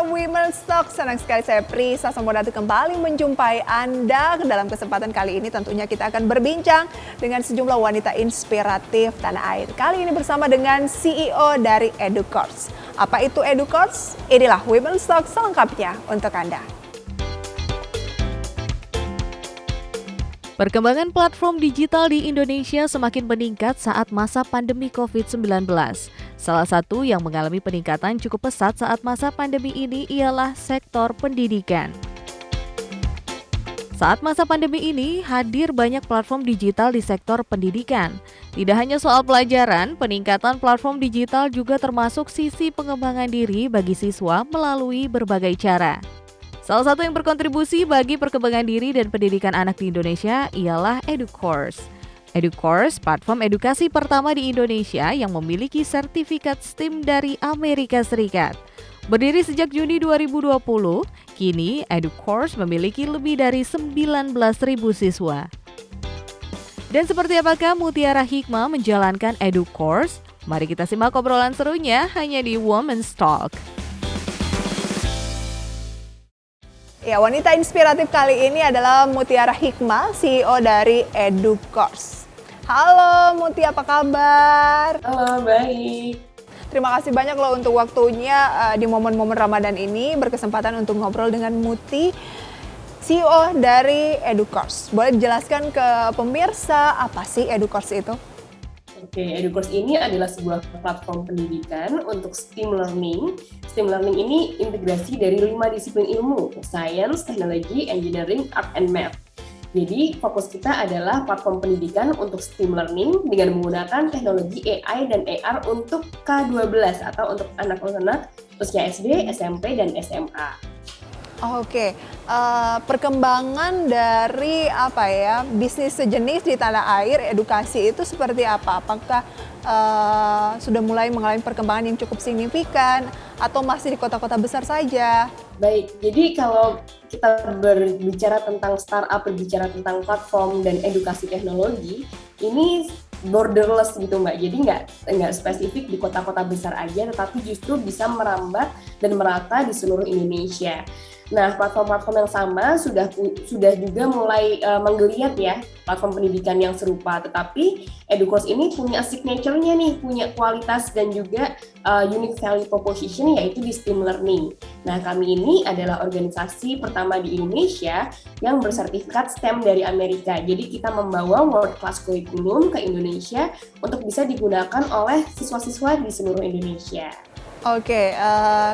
Sobat Women's Talk, senang sekali saya Prisa Samodatu kembali menjumpai Anda. Dalam kesempatan kali ini tentunya kita akan berbincang dengan sejumlah wanita inspiratif tanah air. Kali ini bersama dengan CEO dari EduCourse. Apa itu EduCourse? Inilah Women's Talk selengkapnya untuk Anda. Perkembangan platform digital di Indonesia semakin meningkat saat masa pandemi COVID-19. Salah satu yang mengalami peningkatan cukup pesat saat masa pandemi ini ialah sektor pendidikan. Saat masa pandemi ini, hadir banyak platform digital di sektor pendidikan. Tidak hanya soal pelajaran, peningkatan platform digital juga termasuk sisi pengembangan diri bagi siswa melalui berbagai cara. Salah satu yang berkontribusi bagi perkembangan diri dan pendidikan anak di Indonesia ialah EduCourse. EduCourse, platform edukasi pertama di Indonesia yang memiliki sertifikat STEAM dari Amerika Serikat. Berdiri sejak Juni 2020, kini EduCourse memiliki lebih dari 19.000 siswa. Dan seperti apakah Mutiara Hikmah menjalankan EduCourse? Mari kita simak obrolan serunya hanya di Women's Talk. Ya, wanita inspiratif kali ini adalah Mutiara Hikmah, CEO dari EduCourse. Halo Muti, apa kabar? Halo, baik. Terima kasih banyak loh untuk waktunya di momen-momen Ramadan ini, berkesempatan untuk ngobrol dengan Muti, CEO dari EduCourse. Boleh dijelaskan ke pemirsa apa sih EduCourse itu? Oke, EduCourse ini adalah sebuah platform pendidikan untuk STEAM Learning. STEAM Learning ini integrasi dari 5 disiplin ilmu, Science, Technology, Engineering, Art, and Math. Jadi, fokus kita adalah platform pendidikan untuk STEAM Learning dengan menggunakan teknologi AI dan AR untuk K12 atau untuk anak-anak usia SD, SMP, dan SMA. Oke, perkembangan dari bisnis sejenis di tanah air, edukasi itu seperti apa? Apakah sudah mulai mengalami perkembangan yang cukup signifikan atau masih di kota-kota besar saja? Baik, jadi kalau kita berbicara tentang startup, berbicara tentang platform dan edukasi teknologi, ini borderless gitu Mbak, jadi nggak spesifik di kota-kota besar aja, tetapi justru bisa merambat dan merata di seluruh Indonesia. Nah, platform-platform yang sama sudah juga mulai menggeliat ya platform pendidikan yang serupa, tetapi EduCourse ini punya signature-nya nih, punya kualitas dan juga unique value proposition yaitu di STEAM Learning. Nah, kami ini adalah organisasi pertama di Indonesia yang bersertifikat STEM dari Amerika. Jadi kita membawa world class curriculum ke Indonesia untuk bisa digunakan oleh siswa-siswa di seluruh Indonesia. Oke,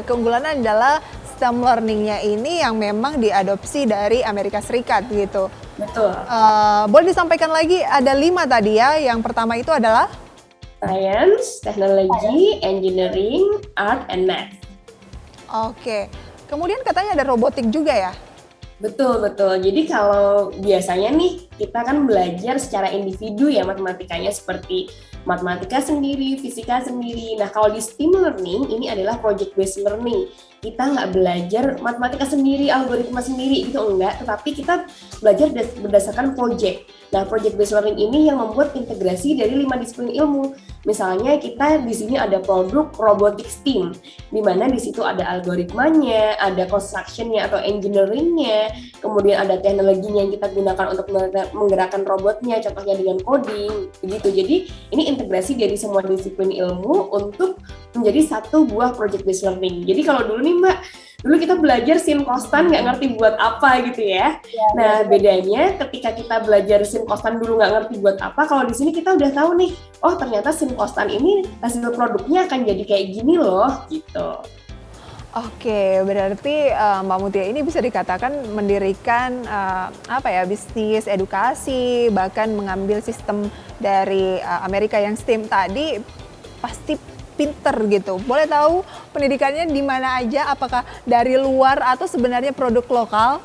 keunggulannya adalah STEM learning-nya ini yang memang diadopsi dari Amerika Serikat gitu. Betul. Boleh disampaikan lagi, ada 5 tadi ya. Yang pertama itu adalah? Science, Technology, Engineering, Art, and Math. Oke, kemudian katanya ada robotik juga ya? Betul. Jadi kalau biasanya nih kita kan belajar secara individu ya matematikanya seperti matematika sendiri, fisika sendiri. Nah kalau di STEAM Learning ini adalah project based learning. Kita nggak belajar matematika sendiri, algoritma sendiri gitu enggak, tetapi kita belajar berdasarkan project. Nah project based learning ini yang membuat integrasi dari 5 disiplin ilmu. Misalnya kita di sini ada produk robotics team, di mana di situ ada algoritmanya, ada construction-nya atau engineering-nya, kemudian ada teknologinya yang kita gunakan untuk menggerakkan robotnya, contohnya dengan coding, begitu. Jadi ini integrasi dari semua disiplin ilmu untuk menjadi satu buah project based learning. Jadi kalau dulu nih Mbak, dulu kita belajar sin kostan nggak ngerti buat apa gitu ya. Nah bedanya ketika kita belajar sin kostan dulu nggak ngerti buat apa, kalau di sini kita udah tahu nih, oh ternyata sin kostan ini hasil produknya akan jadi kayak gini loh gitu. Oke, berarti Mbak Mutia ini bisa dikatakan mendirikan bisnis edukasi, bahkan mengambil sistem dari Amerika yang STEAM tadi, pasti pinter gitu. Boleh tahu pendidikannya di mana aja? Apakah dari luar atau sebenarnya produk lokal?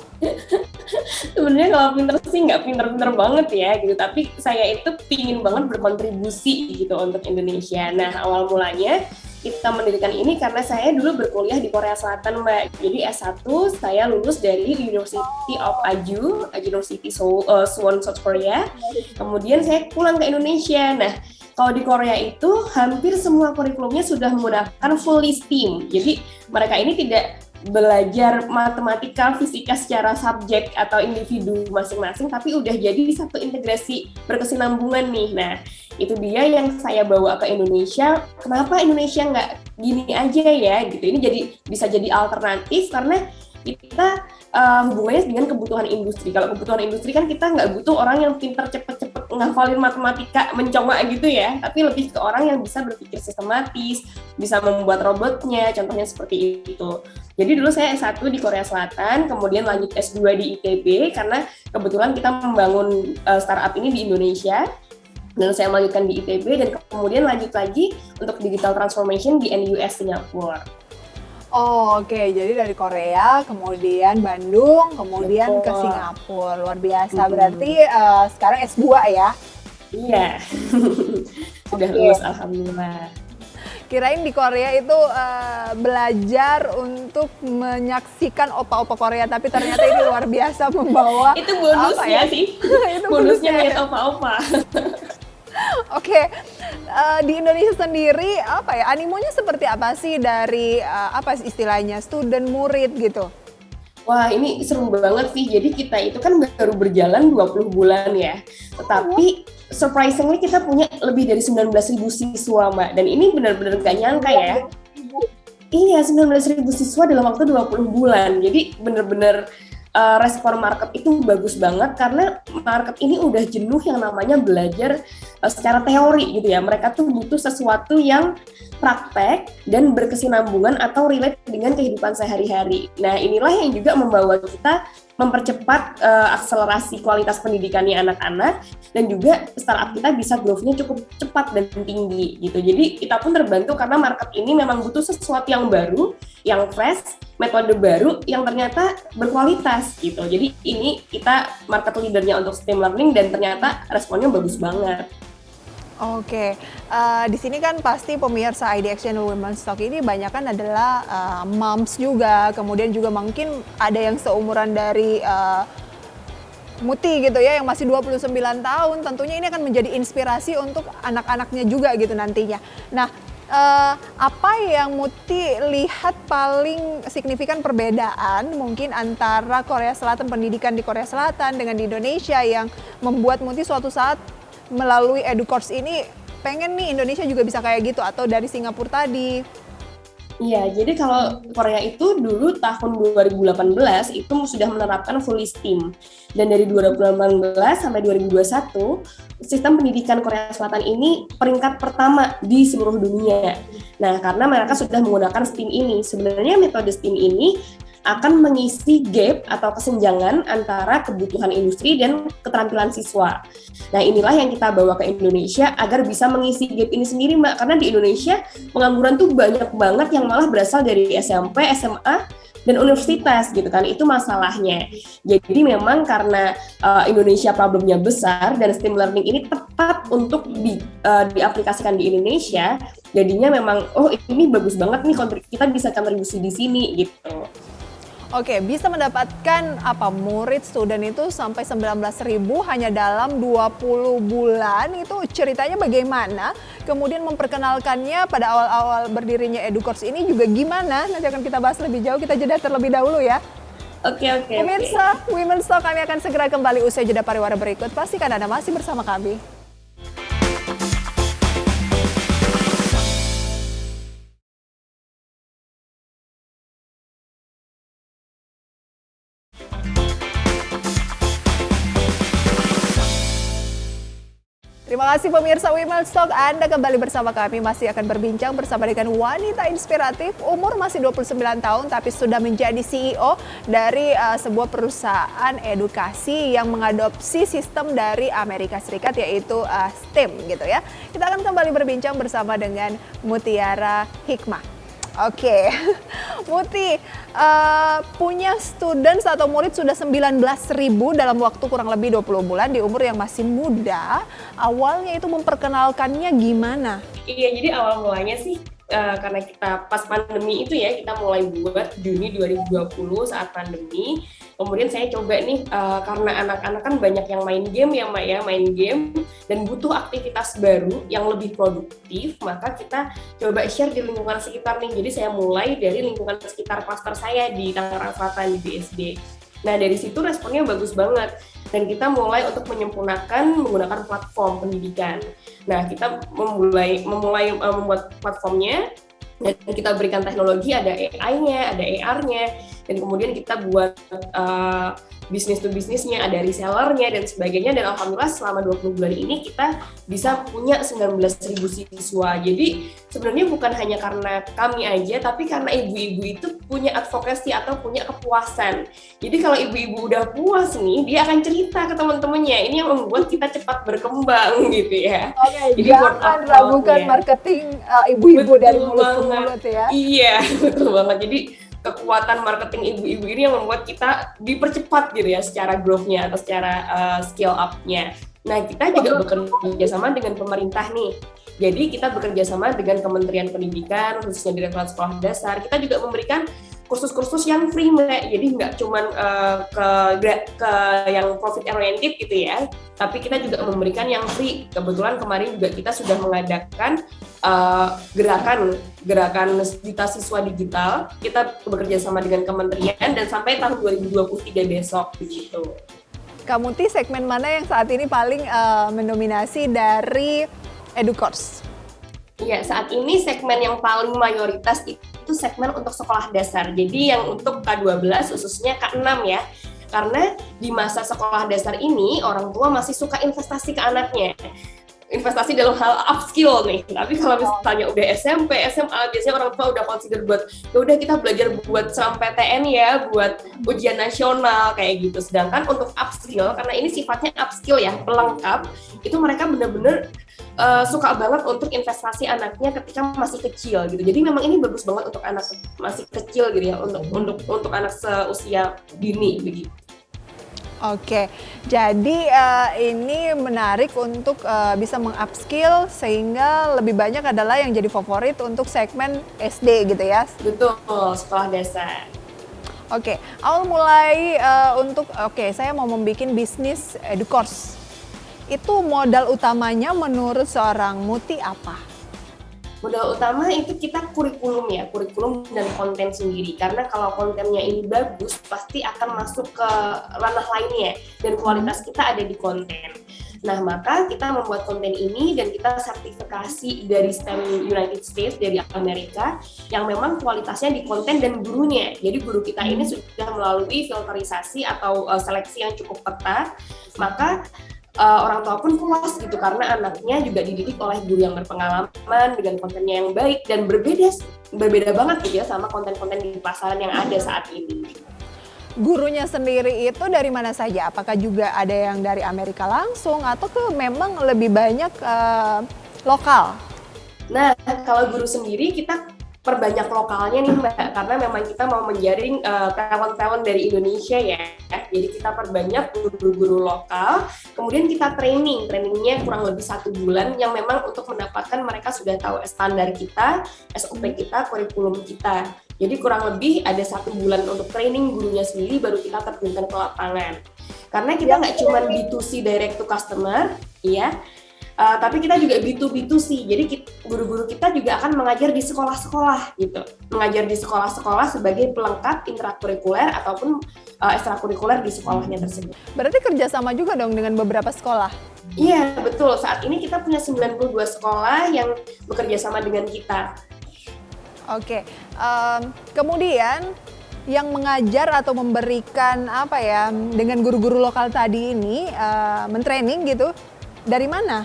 Sebenarnya kalau pinter sih nggak pinter-pinter banget ya gitu, tapi saya itu pingin banget berkontribusi gitu untuk Indonesia. Nah awal mulanya kita mendirikan ini karena saya dulu berkuliah di Korea Selatan Mbak. Jadi S1 saya lulus dari University of Aju University Suwon, South Korea. Kemudian saya pulang ke Indonesia. Nah kalau di Korea itu hampir semua kurikulumnya sudah menggunakan fully STEAM. Jadi mereka ini tidak belajar matematika, fisika secara subjek atau individu masing-masing, tapi udah jadi satu integrasi berkesinambungan nih. Nah, itu dia yang saya bawa ke Indonesia. Kenapa Indonesia nggak gini aja ya gitu? Ini bisa jadi alternatif karena kita hubungannya dengan kebutuhan industri. Kalau kebutuhan industri kan kita nggak butuh orang yang pintar cepet-cepet ngafalin matematika mencoba gitu ya, tapi lebih ke orang yang bisa berpikir sistematis, bisa membuat robotnya, contohnya seperti itu. Jadi dulu saya S1 di Korea Selatan, kemudian lanjut S2 di ITB, karena kebetulan kita membangun startup ini di Indonesia, dan saya melanjutkan di ITB, dan kemudian lanjut lagi untuk digital transformation di NUS Singapura. Oh, oke. Jadi dari Korea, kemudian Bandung, kemudian ke Singapura. Luar biasa. Berarti sekarang S2 ya? Iya. Sudah lulus, alhamdulillah. Kirain di Korea itu belajar untuk menyaksikan opa-opa Korea, tapi ternyata ini luar biasa membawa itu bonusnya sih. Itu bonusnya lihat opa-opa. Oke, di Indonesia sendiri apa ya, animonya seperti apa sih dari apa istilahnya student murid gitu? Wah, ini seru banget sih. Jadi kita itu kan baru berjalan 20 bulan ya. Tetapi surprisingly kita punya lebih dari 19.000 siswa, Mbak. Dan ini benar-benar gak nyangka ya. Iya, 19.000 siswa dalam waktu 20 bulan. Jadi benar-benar respon market itu bagus banget karena market ini udah jenuh yang namanya belajar secara teori gitu ya. Mereka tuh butuh sesuatu yang praktek dan berkesinambungan atau relate dengan kehidupan sehari-hari. Nah, inilah yang juga membawa kita mempercepat akselerasi kualitas pendidikannya anak-anak, dan juga startup kita bisa growth-nya cukup cepat dan tinggi gitu. Jadi kita pun terbantu karena market ini memang butuh sesuatu yang baru, yang fresh, metode baru yang ternyata berkualitas gitu. Jadi ini kita market leader-nya untuk STEAM learning dan ternyata responnya bagus banget. Oke, di sini kan pasti pemirsa IDX Channel Women's Talk ini banyak kan adalah moms juga, kemudian juga mungkin ada yang seumuran dari Muti gitu ya, yang masih 29 tahun, tentunya ini akan menjadi inspirasi untuk anak-anaknya juga gitu nantinya. Nah, apa yang Muti lihat paling signifikan perbedaan mungkin antara Korea Selatan, pendidikan di Korea Selatan dengan di Indonesia yang membuat Muti suatu saat melalui EduCourse ini pengen nih Indonesia juga bisa kayak gitu, atau dari Singapura tadi? Iya, jadi kalau Korea itu dulu tahun 2018 itu sudah menerapkan fully STEAM. Dan dari 2018 sampai 2021, sistem pendidikan Korea Selatan ini peringkat pertama di seluruh dunia. Nah, karena mereka sudah menggunakan STEAM ini. Sebenarnya metode STEAM ini akan mengisi gap atau kesenjangan antara kebutuhan industri dan keterampilan siswa. Nah, inilah yang kita bawa ke Indonesia agar bisa mengisi gap ini sendiri, Mbak. Karena di Indonesia pengangguran tuh banyak banget yang malah berasal dari SMP, SMA, dan universitas gitu kan. Itu masalahnya. Jadi memang karena Indonesia problemnya besar dan STEAM learning ini tepat untuk diaplikasikan di Indonesia, jadinya memang ini bagus banget nih, kita bisa kontribusi di sini gitu. Oke, bisa mendapatkan murid student itu sampai 19.000 hanya dalam 20 bulan, itu ceritanya bagaimana? Kemudian memperkenalkannya pada awal-awal berdirinya EduCourse ini juga gimana? Nanti akan kita bahas lebih jauh, kita jeda terlebih dahulu ya. Oke. Pemirsa, Women's Talk kami akan segera kembali usai jeda pariwara berikut. Pastikan Anda masih bersama kami. Terima kasih pemirsa Women's Talk, Anda kembali bersama kami, masih akan berbincang bersama dengan wanita inspiratif, umur masih 29 tahun tapi sudah menjadi CEO dari sebuah perusahaan edukasi yang mengadopsi sistem dari Amerika Serikat, yaitu STEAM gitu ya. Kita akan kembali berbincang bersama dengan Mutiara Hikmah. Oke, Muti, punya students atau murid sudah 19.000 dalam waktu kurang lebih 20 bulan di umur yang masih muda. Awalnya itu memperkenalkannya gimana? Iya, jadi awal mulanya sih karena kita pas pandemi itu ya, kita mulai buat Juni 2020 saat pandemi. Kemudian saya coba nih, karena anak-anak kan banyak yang main game ya Mbak ya, main game dan butuh aktivitas baru yang lebih produktif, maka kita coba share di lingkungan sekitar nih. Jadi saya mulai dari lingkungan sekitar klaster saya di Tangerang Selatan di BSD. Nah dari situ responnya bagus banget dan kita mulai untuk menyempurnakan menggunakan platform pendidikan. Nah kita memulai membuat platformnya dan kita berikan teknologi, ada AI-nya, ada AR-nya, dan kemudian kita buat bisnis to bisnisnya, ada resellernya dan sebagainya, dan alhamdulillah selama 20 bulan ini kita bisa punya 19.000 siswa. Jadi sebenarnya bukan hanya karena kami aja, tapi karena ibu-ibu itu punya advokasi atau punya kepuasan. Jadi kalau ibu-ibu udah puas nih, dia akan cerita ke teman-temannya. Ini yang membuat kita cepat berkembang gitu ya. Oke, jadi jangan ragukan marketing ibu-ibu dari mulut ke mulut ya. Iya, betul banget. Jadi kekuatan marketing ibu-ibu ini yang membuat kita dipercepat gitu ya secara growth-nya atau secara scale up-nya. Nah, kita juga bekerja sama dengan pemerintah nih. Jadi kita bekerja sama dengan Kementerian Pendidikan, khususnya Direktorat Sekolah Dasar. Kita juga memberikan kursus-kursus yang free, Mbak. Jadi nggak cuma ke yang profit oriented gitu ya, tapi kita juga memberikan yang free. Kebetulan kemarin juga kita sudah mengadakan gerakan juta siswa digital. Kita bekerja sama dengan kementerian dan sampai tahun 2023 besok begitu. Kak Muti, segmen mana yang saat ini paling mendominasi dari EduCourse? Iya, saat ini segmen yang paling mayoritas itu segmen untuk sekolah dasar. Jadi yang untuk K12 khususnya K6 ya. Karena di masa sekolah dasar ini orang tua masih suka investasi ke anaknya. Investasi dalam hal upskill nih. Tapi kalau misalnya udah SMP, SMA, biasanya orang tua udah consider buat ya udah kita belajar buat SNMPTN ya, buat ujian nasional kayak gitu. Sedangkan untuk upskill, karena ini sifatnya upskill ya, pelengkap, itu mereka benar-benar suka banget untuk investasi anaknya ketika masih kecil gitu. Jadi memang ini bagus banget untuk anak masih kecil gitu ya, untuk anak seusia dini begitu. Oke, jadi ini menarik untuk bisa meng-upskill sehingga lebih banyak adalah yang jadi favorit untuk segmen SD gitu ya? Betul, sekolah dasar. Oke, awal mulai saya mau membuat bisnis EduCourse. Itu modal utamanya menurut seorang Muti apa? Modal utama itu kita kurikulum dan konten sendiri. Karena kalau kontennya ini bagus, pasti akan masuk ke ranah lainnya dan kualitas kita ada di konten. Nah, maka kita membuat konten ini dan kita sertifikasi dari STEM United States, dari Amerika, yang memang kualitasnya di konten dan gurunya. Jadi guru kita ini sudah melalui filterisasi atau seleksi yang cukup ketat, maka orang tua pun puas gitu karena anaknya juga dididik oleh guru yang berpengalaman dengan kontennya yang baik dan berbeda banget gitu ya sama konten-konten di pasaran yang ada saat ini. Gurunya sendiri itu dari mana saja? Apakah juga ada yang dari Amerika langsung atau memang lebih banyak lokal? Nah, kalau guru sendiri kita perbanyak lokalnya nih Mbak, karena memang kita mau menjaring talent-talent dari Indonesia ya. Jadi kita perbanyak guru-guru lokal, kemudian kita trainingnya kurang lebih 1 bulan yang memang untuk mendapatkan mereka sudah tahu standar kita, SOP kita, kurikulum kita. Jadi kurang lebih ada 1 bulan untuk training gurunya sendiri baru kita terjunkan ke lapangan. Karena kita nggak cuma B2C direct to customer, ya. Tapi kita juga B2B2C, jadi guru-guru kita juga akan mengajar di sekolah-sekolah gitu, mengajar di sekolah-sekolah sebagai pelengkap intrakurikuler ataupun ekstrakurikuler di sekolahnya tersebut. Berarti kerjasama juga dong dengan beberapa sekolah? Iya, betul. Saat ini kita punya 92 sekolah yang bekerja sama dengan kita. Oke, kemudian yang mengajar atau memberikan dengan guru-guru lokal tadi ini, mentraining gitu, dari mana?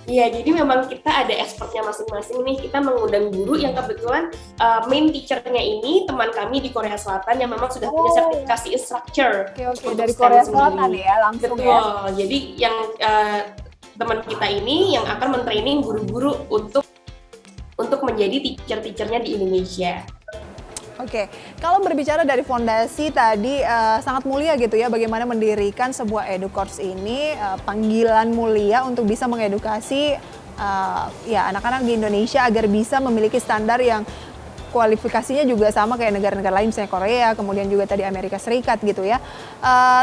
Iya, jadi memang kita ada expertnya masing-masing nih. Kita mengundang guru yang kebetulan main teacher-nya ini teman kami di Korea Selatan yang memang sudah punya sertifikasi instructor. Oke, dari Korea Selatan ya langsung. Betul. Ya. Jadi yang teman kita ini yang akan mentraining guru-guru untuk menjadi teacher-teachernya di Indonesia. Oke, kalau berbicara dari fondasi tadi sangat mulia gitu ya, bagaimana mendirikan sebuah EduCourse ini, panggilan mulia untuk bisa mengedukasi ya anak-anak di Indonesia agar bisa memiliki standar yang kualifikasinya juga sama kayak negara-negara lain, misalnya Korea, kemudian juga tadi Amerika Serikat gitu ya.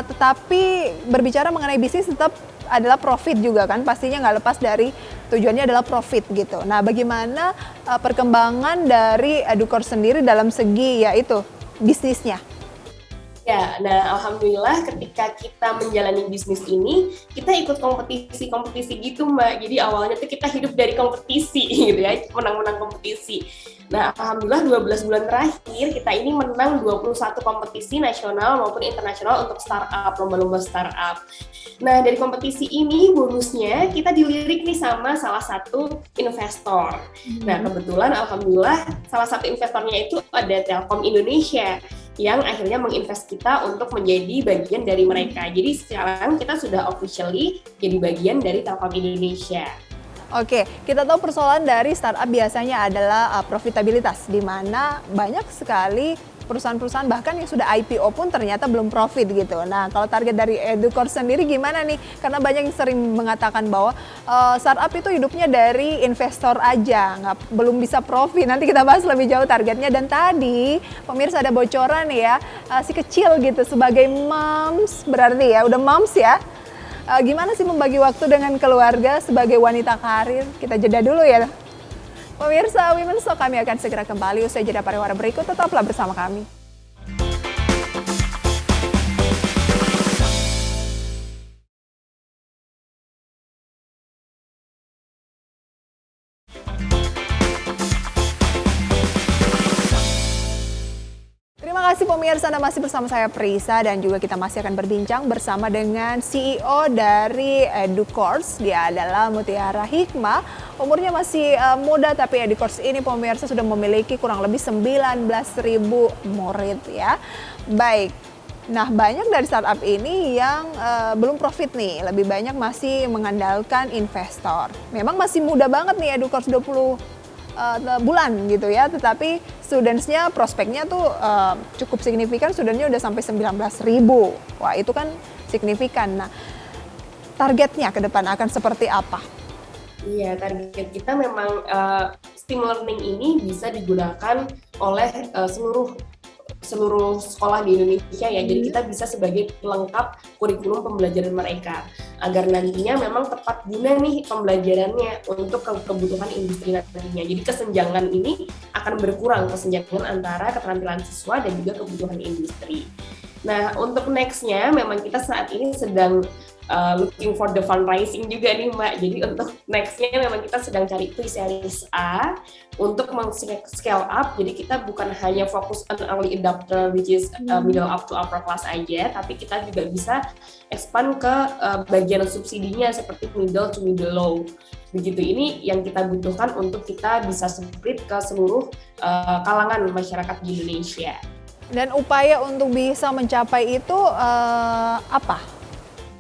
Tetapi berbicara mengenai bisnis tetap adalah profit juga kan, pastinya nggak lepas dari tujuannya adalah profit gitu. Nah, bagaimana perkembangan dari Educourse sendiri dalam segi yaitu bisnisnya? Ya, nah alhamdulillah ketika kita menjalani bisnis ini, kita ikut kompetisi-kompetisi gitu Mbak. Jadi awalnya tuh kita hidup dari kompetisi gitu ya, menang-menang kompetisi. Nah alhamdulillah 12 bulan terakhir kita ini menang 21 kompetisi nasional maupun internasional untuk startup, lomba-lomba startup. Nah dari kompetisi ini bonusnya kita dilirik nih sama salah satu investor. Nah kebetulan alhamdulillah salah satu investornya itu ada Telkom Indonesia yang akhirnya menginvest kita untuk menjadi bagian dari mereka. Jadi sekarang kita sudah officially jadi bagian dari Telkom Indonesia. Oke, kita tahu persoalan dari startup biasanya adalah profitabilitas, di mana banyak sekali perusahaan-perusahaan bahkan yang sudah IPO pun ternyata belum profit gitu. Nah, kalau target dari Educourse sendiri gimana nih? Karena banyak yang sering mengatakan bahwa startup itu hidupnya dari investor aja, belum bisa profit. Nanti kita bahas lebih jauh targetnya. Dan tadi pemirsa ada bocoran ya, si kecil gitu sebagai moms, berarti ya udah moms ya. Gimana sih membagi waktu dengan keluarga sebagai wanita karir? Kita jeda dulu ya. Pemirsa Women's Talk, kami akan segera kembali usai jeda pariwara berikut. Tetaplah bersama kami. Terima kasih pemirsa, Anda masih bersama saya Prisa dan juga kita masih akan berbincang bersama dengan CEO dari Educourse. Dia adalah Mutiara Hikmah. Umurnya masih muda tapi Educourse ini pemirsa sudah memiliki kurang lebih 19.000 murid ya. Baik. Nah, banyak dari startup ini yang belum profit nih, lebih banyak masih mengandalkan investor. Memang masih muda banget nih Educourse 20 bulan gitu ya, tetapi studentsnya, prospeknya tuh cukup signifikan, studentnya udah sampai 19.000. Wah, itu kan signifikan. Nah, targetnya ke depan akan seperti apa? Iya, target kita memang STEAM Learning ini bisa digunakan oleh seluruh sekolah di Indonesia ya. Jadi kita bisa sebagai pelengkap kurikulum pembelajaran mereka agar nantinya memang tepat guna nih pembelajarannya untuk kebutuhan industri nantinya. Jadi kesenjangan ini akan berkurang, kesenjangan antara keterampilan siswa dan juga kebutuhan industri. Nah, untuk next-nya memang kita saat ini sedang looking for the fundraising juga nih Mbak. Jadi untuk next-nya memang kita sedang cari pre-series A untuk scale up. Jadi kita bukan hanya fokus on early adopter which is middle up to upper class aja, tapi kita juga bisa expand ke bagian subsidinya seperti middle to middle low. Begitu, ini yang kita butuhkan untuk kita bisa spread ke seluruh kalangan masyarakat di Indonesia. Dan upaya untuk bisa mencapai itu apa?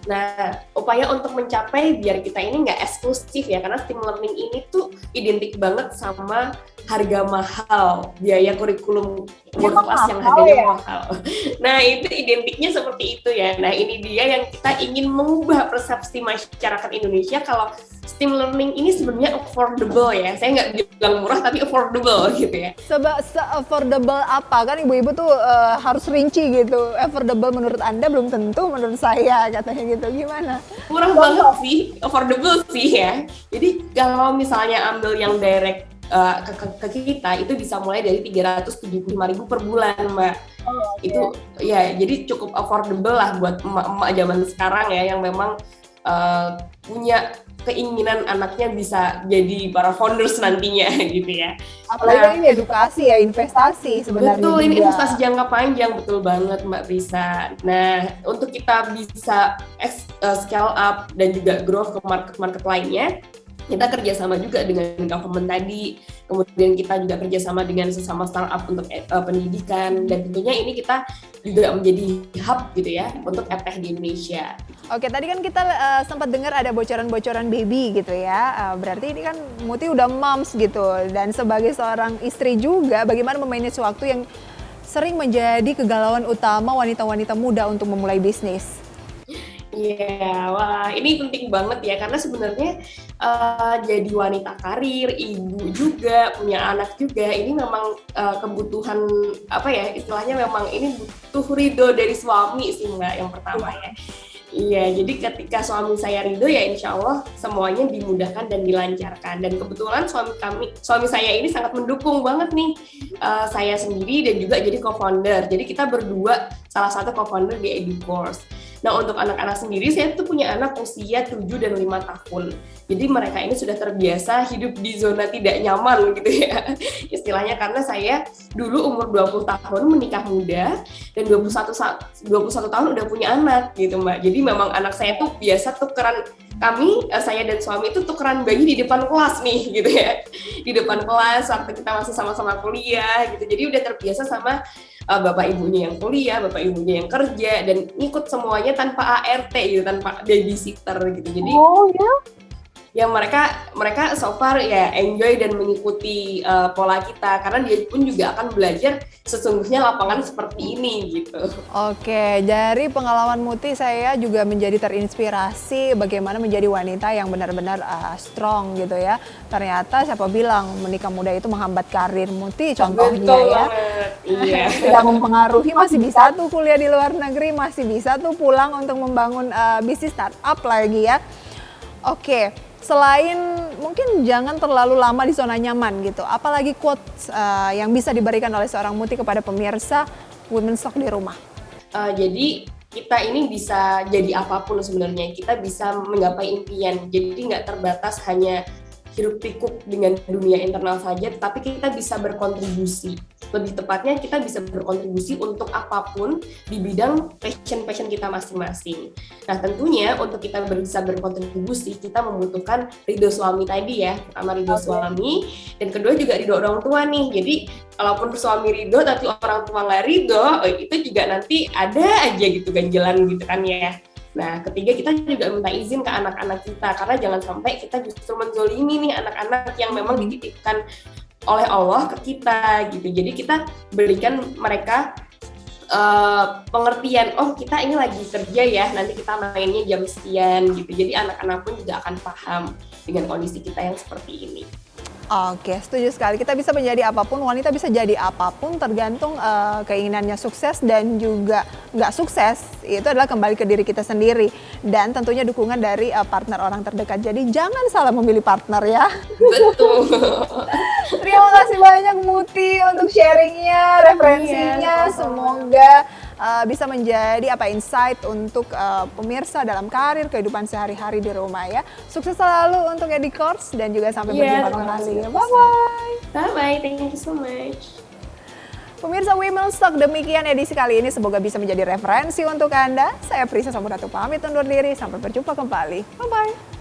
Nah, upaya untuk mencapai biar kita ini nggak eksklusif ya, karena STEAM Learning ini tuh identik banget sama harga mahal, biaya kurikulum world class yang harganya mahal. Nah, itu identiknya seperti itu ya. Nah, ini dia yang kita ingin mengubah persepsi masyarakat Indonesia kalau STEAM Learning ini sebenarnya affordable ya. Saya nggak bilang murah, tapi affordable gitu ya. Se-affordable apa? Kan ibu-ibu tuh harus rinci gitu. Affordable menurut Anda belum tentu menurut saya, katanya gitu. Gimana? Murah banget sih, affordable sih ya. Jadi kalau misalnya ambil yang direct ke kita, itu bisa mulai dari 375.000 per bulan, Mbak. Itu ya, jadi cukup affordable lah buat emak-emak zaman sekarang ya, yang memang punya keinginan anaknya bisa jadi para founders nantinya gitu ya. Apalagi ini edukasi ya, investasi sebenarnya. Betul, ini investasi jangka panjang, betul banget Mbak Prisa. Nah, untuk kita bisa scale up dan juga growth ke market-market lainnya, kita kerjasama juga dengan government tadi, kemudian kita juga kerjasama dengan sesama startup untuk pendidikan, dan tentunya ini kita juga menjadi hub gitu ya untuk edtech di Indonesia. Oke, tadi kan kita sempat dengar ada bocoran-bocoran baby gitu ya, berarti ini kan Muti udah moms gitu, dan sebagai seorang istri juga bagaimana memanage waktu yang sering menjadi kegalauan utama wanita-wanita muda untuk memulai bisnis? Iya, wah ini penting banget ya, karena sebenarnya jadi wanita karir, ibu juga, punya anak juga, ini memang kebutuhan apa ya istilahnya, memang ini butuh ridho dari suami sih Mbak yang pertama ya. Iya, jadi ketika suami saya ridho ya insya Allah semuanya dimudahkan dan dilancarkan. Dan kebetulan suami saya ini sangat mendukung banget nih saya sendiri dan juga jadi co-founder. Jadi kita berdua salah satu co-founder di EduCourse. Nah untuk anak-anak sendiri, saya tuh punya anak usia 7 dan 5 tahun. Jadi mereka ini sudah terbiasa hidup di zona tidak nyaman gitu ya. Istilahnya karena saya dulu umur 20 tahun menikah muda dan 21 tahun udah punya anak gitu Mbak. Jadi memang anak saya tuh biasa tukeran, saya dan suami itu tukeran bayi di depan kelas nih gitu ya. Di depan kelas waktu kita masih sama-sama kuliah gitu. Jadi udah terbiasa sama bapak ibunya yang kuliah, bapak ibunya yang kerja, dan ngikut semuanya tanpa ART gitu, tanpa babysitter gitu. Jadi ya mereka so far ya enjoy dan mengikuti pola kita, karena dia pun juga akan belajar sesungguhnya lapangan seperti ini gitu. Oke, dari pengalaman Muti saya juga menjadi terinspirasi bagaimana menjadi wanita yang benar-benar strong gitu ya. Ternyata siapa bilang menikah muda itu menghambat karir. Muti contohnya Betul ya. Iya. Tidak mempengaruhi, masih bisa tuh kuliah di luar negeri, masih bisa tuh pulang untuk membangun bisnis startup lagi ya. Oke, selain mungkin jangan terlalu lama di zona nyaman gitu, apalagi quotes yang bisa diberikan oleh seorang Muti kepada pemirsa Women's Talk di rumah? Jadi kita ini bisa jadi apapun sebenarnya, kita bisa menggapai impian, jadi nggak terbatas hanya hiruk pikuk dengan dunia internal saja, tetapi kita bisa berkontribusi. Lebih tepatnya kita bisa berkontribusi untuk apapun di bidang passion kita masing-masing. Nah tentunya untuk kita bisa berkontribusi, kita membutuhkan ridho suami tadi ya. Pertama ridho suami, dan kedua juga ridho orang tua nih. Jadi kalaupun suami ridho tapi orang tua nggak ridho, itu juga nanti ada aja gitu ganjelan gitu kan ya. Nah, ketiga kita juga minta izin ke anak-anak kita, karena jangan sampai kita justru menzolimi nih anak-anak yang memang dititipkan oleh Allah ke kita gitu. Jadi kita berikan mereka pengertian, oh kita ini lagi kerja ya, nanti kita mainnya jam sekian gitu. Jadi anak-anak pun juga akan paham dengan kondisi kita yang seperti ini. Oke, setuju sekali. Kita bisa menjadi apapun, wanita bisa jadi apapun, tergantung keinginannya sukses dan juga nggak sukses. Itu adalah kembali ke diri kita sendiri. Dan tentunya dukungan dari partner orang terdekat. Jadi jangan salah memilih partner ya. Betul. Terima kasih banyak Muti untuk sharingnya, referensinya. Semoga bisa menjadi insight untuk pemirsa dalam karir, kehidupan sehari-hari di rumah ya. Sukses selalu untuk EduCourse dan juga sampai berjumpa kembali. Bye-bye. Bye-bye, thank you so much. Pemirsa Women's Talk, demikian edisi kali ini. Semoga bisa menjadi referensi untuk Anda. Saya Prisa Samudatu pamit undur diri. Sampai berjumpa kembali. Bye-bye.